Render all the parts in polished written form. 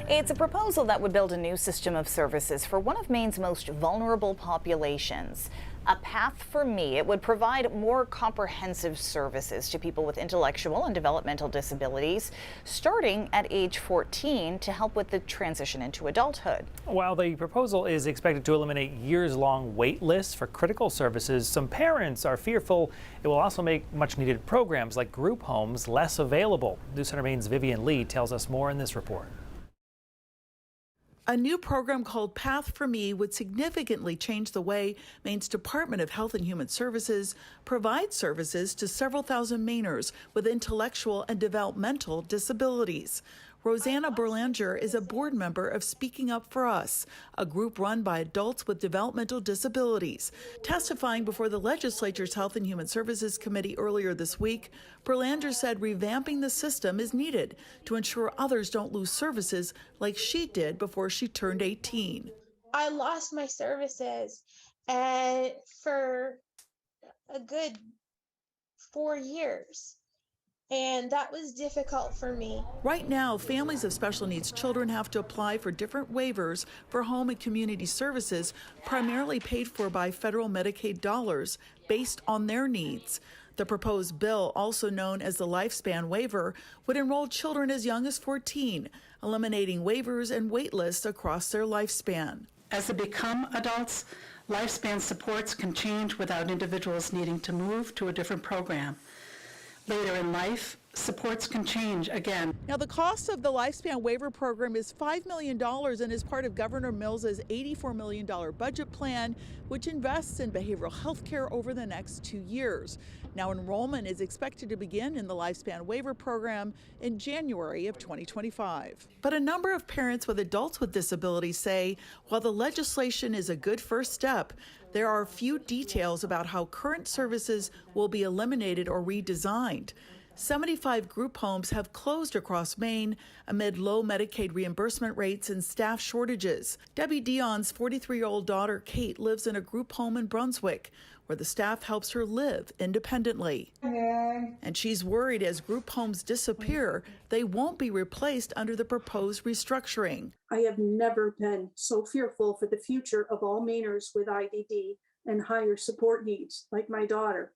It's a proposal that would build a new system of services for one of Maine's most vulnerable populations. A Path for Me. It would provide more comprehensive services to people with intellectual and developmental disabilities, starting at age 14 to help with the transition into adulthood. While the proposal is expected to eliminate years-long wait lists for critical services, some parents are fearful it will also make much-needed programs like group homes less available. News Center Maine's Vivian Lee tells us more in this report. A new program called Path for Me would significantly change the way Maine's Department of Health and Human Services provides services to several thousand Mainers with intellectual and developmental disabilities. Rosanna Berlanger is a board member of Speaking Up for Us, a group run by adults with developmental disabilities. Testifying before the legislature's Health and Human Services Committee earlier this week, Berlanger said revamping the system is needed to ensure others don't lose services like she did before she turned 18. I lost my services and for a good 4 years. And that was difficult for me. Right now, families of special needs children have to apply for different waivers for home and community services, primarily paid for by federal Medicaid dollars based on their needs. The proposed bill, also known as the lifespan waiver, would enroll children as young as 14, eliminating waivers and wait lists across their lifespan. As they become adults, lifespan supports can change without individuals needing to move to a different program. Later in life, supports can change again. Now, the cost of the lifespan waiver program is $5 million and is part of Governor Mills's $84 million budget plan, which invests in behavioral health care over the next 2 years. Now, enrollment is expected to begin in the lifespan waiver program in January of 2025. But a number of parents with adults with disabilities say while the legislation is a good first step, there are few details about how current services will be eliminated or redesigned. 75 group homes have closed across Maine amid low Medicaid reimbursement rates and staff shortages. Debbie Dion's 43-year-old daughter, Kate, lives in a group home in Brunswick, where the staff helps her live independently. And she's worried as group homes disappear, they won't be replaced under the proposed restructuring. I have never been so fearful for the future of all Mainers with IDD and higher support needs, like my daughter.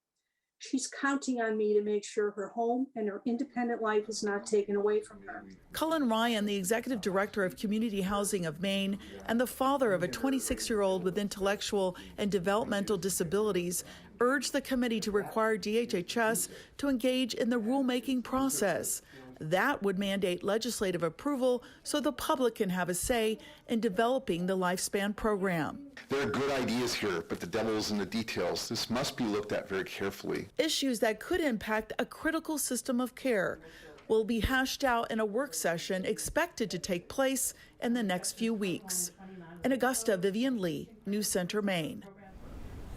She's counting on me to make sure her home and her independent life is not taken away from her. Cullen Ryan, the executive director of Community Housing of Maine and the father of a 26-year-old with intellectual and developmental disabilities, urged the committee to require DHHS to engage in the rulemaking process. That would mandate legislative approval so the public can have a say in developing the lifespan program. There are good ideas here, but the devil's in the details. This must be looked at very carefully. Issues that could impact a critical system of care will be hashed out in a work session expected to take place in the next few weeks. In Augusta, Vivian Lee, News Center, Maine.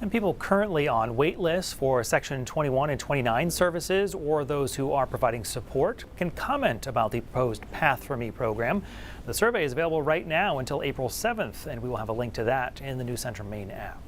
And people currently on wait lists for Section 21 and 29 services or those who are providing support can comment about the proposed Path for Me program. The survey is available right now until April 7th, and we will have a link to that in the News Center Maine app.